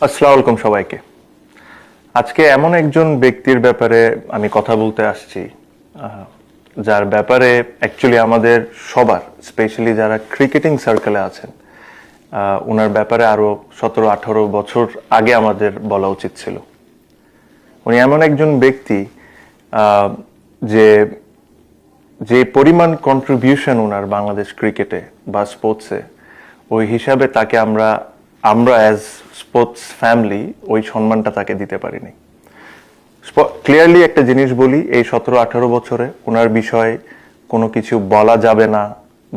আসসালামু আলাইকুম সবাইকে। আজকে এমন একজন ব্যক্তির ব্যাপারে আমি কথা বলতে আসছি, যার ব্যাপারে অ্যাকচুয়ালি আমাদের সবার, স্পেশালি যারা ক্রিকেটিং সার্কেলে আছেন, ওনার ব্যাপারে আরো 17-18 বছর আগে আমাদের বলা উচিত ছিল। উনি এমন একজন ব্যক্তি যে যে পরিমাণ কন্ট্রিবিউশন ওনার বাংলাদেশ ক্রিকেটে বা স্পোর্টসে, ওই হিসাবে তাকে আমরা অ্যাজ স্পোর্টস ফ্যামিলি ওই সম্মানটা তাকে দিতে পারিনি। ক্লিয়ারলি একটা জিনিস বলি, এই 17-18 বছরে ওনার বিষয়ে কোনো কিছু বলা যাবে না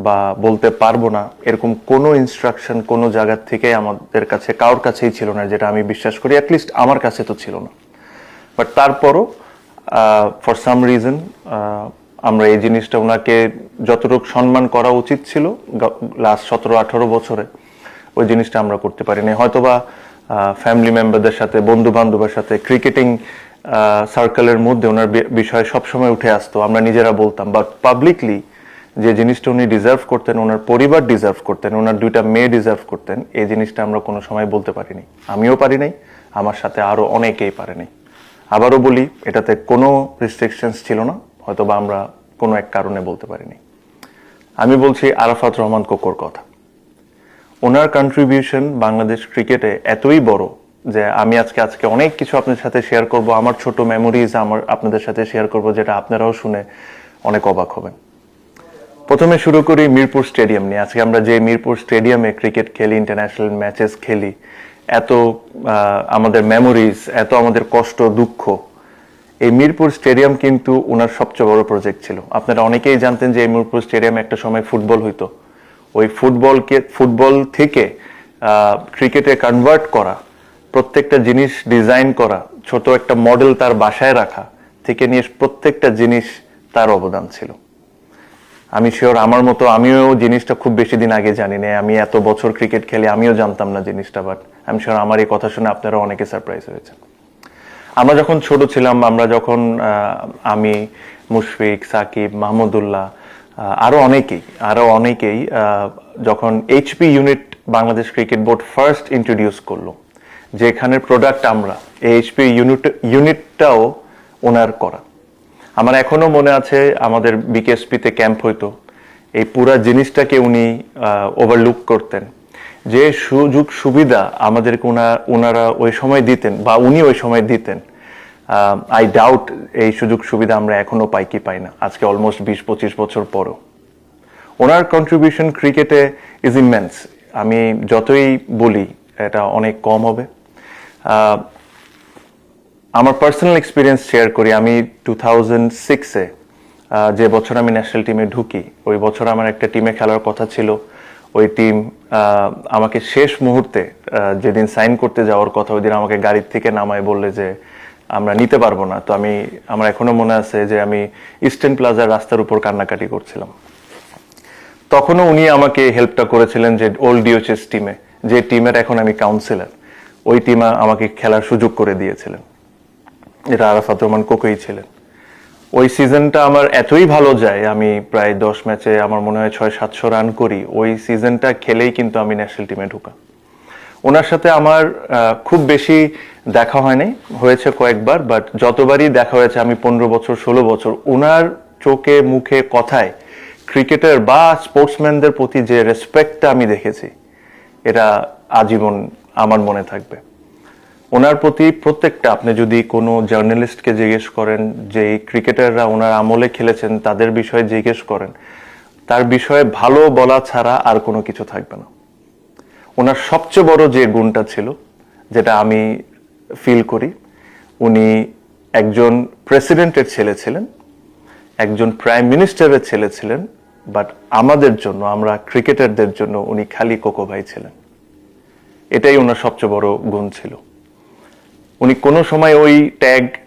বা বলতে পারবো না, এরকম কোনো ইনস্ট্রাকশন কোনো জায়গার থেকে আমাদের কাছে কারোর কাছেই ছিল না, যেটা আমি বিশ্বাস করি। অ্যাটলিস্ট আমার কাছে তো ছিল না। বাট তারপরও ফর সাম রিজন আমরা এই জিনিসটা ওনাকে যতটুকু সম্মান করা উচিত ছিল লাস্ট 17-18 বছরে, ওই জিনিসটা আমরা করতে পারিনি। হয়তোবা ফ্যামিলি মেম্বারদের সাথে, বন্ধু বান্ধবের সাথে, ক্রিকেটিং সার্কেলের মধ্যে ওনার বিষয় সবসময় উঠে আসতো, আমরা নিজেরা বলতাম। বাট পাবলিকলি যে জিনিসটা উনি ডিজার্ভ করতেন, ওনার পরিবার ডিজার্ভ করতেন, ওনার 2টা মেয়ে ডিজার্ভ করতেন, এই জিনিসটা আমরা কোনো সময় বলতে পারিনি। আমিও পারি নাই, আমার সাথে আরো অনেকেই পারেনি। আবারও বলি, এটাতে কোনো রেস্ট্রিকশনস ছিল না, হয়তোবা আমরা কোনো এক কারণে বলতে পারিনি। আমি বলছি আরাফাত রহমান কোকোর কথা। ওনার কন্ট্রিবিউশন বাংলাদেশ ক্রিকেটে এতই বড় যে আমি আজকে অনেক কিছু আপনাদের সাথে শেয়ার করব, আমার ছোট মেমোরিজ আপনাদের সাথে শেয়ার করব, যেটা আপনারাও শুনে অনেক অবাক হবেন। প্রথমে শুরু করি মিরপুর স্টেডিয়াম নিয়ে। আজকে আমরা যে মিরপুর স্টেডিয়ামে ক্রিকেট খেলি, ইন্টারন্যাশনাল ম্যাচেস খেলি, এত আমাদের মেমোরিজ, এত আমাদের কষ্ট দুঃখ, এই মিরপুর স্টেডিয়াম কিন্তু ওনার সবচেয়ে বড় প্রজেক্ট ছিল। আপনারা অনেকেই জানতেন যে এই মিরপুর স্টেডিয়ামে একটা সময় ফুটবল হইতো। ওই ফুটবল থেকে ক্রিকেটে কনভার্ট করা, প্রত্যেকটা জিনিস ডিজাইন করা, ছোট একটা মডেল তার বাসায় রাখা থেকে নিয়ে প্রত্যেকটা জিনিস তার অবদান ছিল। আমি শিওর আমার মতো আমিও জিনিসটা খুব বেশি দিন আগে জানি না, আমি এত বছর ক্রিকেট খেলি, আমিও জানতাম না জিনিসটা। বাট আমি শিওর আমার এই কথা শুনে আপনারা অনেকে সারপ্রাইজ হয়েছেন। আমরা যখন ছোট ছিলাম, আমি, মুশফিক, সাকিব, মাহমুদুল্লাহ, আরো অনেকেই যখন HP unit Bangladesh cricket board first introduce করলো, যেখানের প্রোডাক্ট আমরা, এইচপি ইউনিটটাও ওনার করা। আমার এখনো মনে আছে, আমাদের বিকেএসপিতে ক্যাম্প হইতো, এই পুরা জিনিসটাকে উনি ওভারলুক করতেন। যে সুযোগ সুবিধা আমাদেরকে ওনারা ওই সময় দিতেন বা উনি ওই সময় দিতেন, আই ডাউট এই সুযোগ সুবিধা আমরা এখনো পাই কি পাই না, আজকে অলমোস্ট 20-25 বছর পরও। ওনার কন্ট্রিবিউশন ক্রিকেটে ইজ ইমেন্স। আমি যতই বলি এটা অনেক কম হবে। আমার পার্সোনাল এক্সপিরিয়েন্স শেয়ার করি। আমি 2006-এ যে বছর আমি ন্যাশনাল টিমে ঢুকি, ওই বছর আমার একটা টিমে খেলার কথা ছিল। ওই টিম আমাকে শেষ মুহূর্তে, যেদিন সাইন করতে যাওয়ার কথা, ওই দিন আমাকে গাড়ির থেকে নামায় বললে যে আমরা নিতে পারবো না। তো আমার এখনো মনে আছে যে আমি ইস্টার্ন প্লাজার রাস্তার উপর কান্নাকাটি করছিলাম। তখনও উনি আমাকে হেল্পটা করেছিলেন, যে ওল্ড ডিওচেস টিমে, যে টিমের এখন আমি কাউন্সিলর, ওই টিমে আমাকে খেলার সুযোগ করে দিয়েছিলেন। এটা আরাফাত রহমান কোকোই ছিলেন। ওই সিজনটা আমার এতই ভালো যায়, আমি প্রায় 10 ম্যাচে আমার মনে হয় 600-700 রান করি। ওই সিজনটা খেলেই কিন্তু আমি ন্যাশনাল টিমে ঢুকা। ওনার সাথে আমার খুব বেশি দেখা হয়নি, হয়েছে কয়েকবার। বাট যতবারই দেখা হয়েছে, আমি 15 বছর 16 বছর, ওনার চোখে মুখে কথায় ক্রিকেটার বা স্পোর্টসম্যানদের প্রতি যে রেসপেক্টটা আমি দেখেছি, এটা আজীবন আমার মনে থাকবে। ওনার প্রতি প্রত্যেকটা, আপনি যদি কোনো জার্নালিস্টকে জিজ্ঞেস করেন, যে ক্রিকেটাররা ওনার আমলে খেলেছেন, তাদের বিষয়ে জিজ্ঞেস করেন, তার বিষয়ে ভালো বলা ছাড়া আর কোনো কিছু থাকবে না। ওনার সবচেয়ে বড় যে গুণটা ছিল, যেটা আমি ফিল করি, উনি একজন প্রেসিডেন্টের ছেলে ছিলেন, একজন প্রাইম মিনিস্টারের ছেলে ছিলেন। বাট আমাদের জন্য, আমরা ক্রিকেটারদের জন্য উনি খালি কোকো ভাই ছিলেন। এটাই ওনার সবচেয়ে বড় গুণ ছিল। উনি কোনো সময় ওই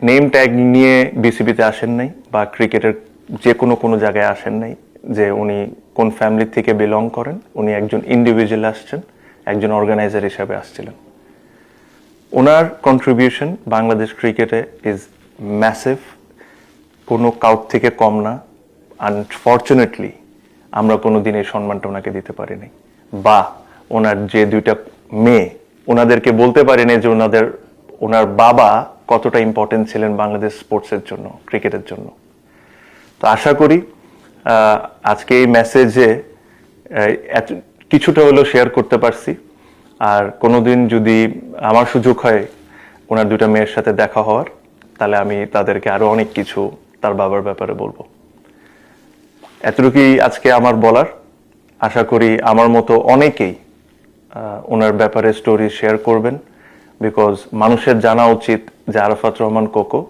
নেম ট্যাগ নিয়ে বিসিবিতে আসেন নাই, বা ক্রিকেটের যে কোনো জায়গায় আসেন নাই যে উনি কোন ফ্যামিলি থেকে বিলং করেন। উনি একজন ইন্ডিভিজুয়াল আসছেন, একজন অর্গানাইজার হিসাবে আসছিলেন। ওনার কন্ট্রিবিউশন বাংলাদেশ ক্রিকেটে ইজ ম্যাসিভ, কোনো কাউট থেকে কম না। আনফর্চুনেটলি আমরা কোনোদিন এই সম্মানটা ওনাকে দিতে পারিনি। বা ওনার যে 2টা মেয়ে, ওনাদেরকে বলতে পারিনি যে ওনার বাবা কতটা ইম্পর্টেন্ট ছিলেন বাংলাদেশ স্পোর্টসের জন্য, ক্রিকেটের জন্য। তো আশা করি আজকে এই মেসেজে কিছুটা হলেও শেয়ার করতে পারছি। আর কোনোদিন যদি আমার সুযোগ হয় ওনার দুটা মেয়ের সাথে দেখা হওয়ার, তাহলে আমি তাদেরকে আরো অনেক কিছু তার বাবার ব্যাপারে বলবো। এতটুকুই আজকে আমার বলার। আশা করি আমার মতো অনেকেই ওনার ব্যাপারে স্টোরি শেয়ার করবেন, বিকজ মানুষের জানা উচিত যে আরাফাত রহমান কোকো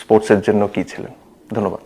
স্পোর্টসের জন্য কি ছিলেন। ধন্যবাদ।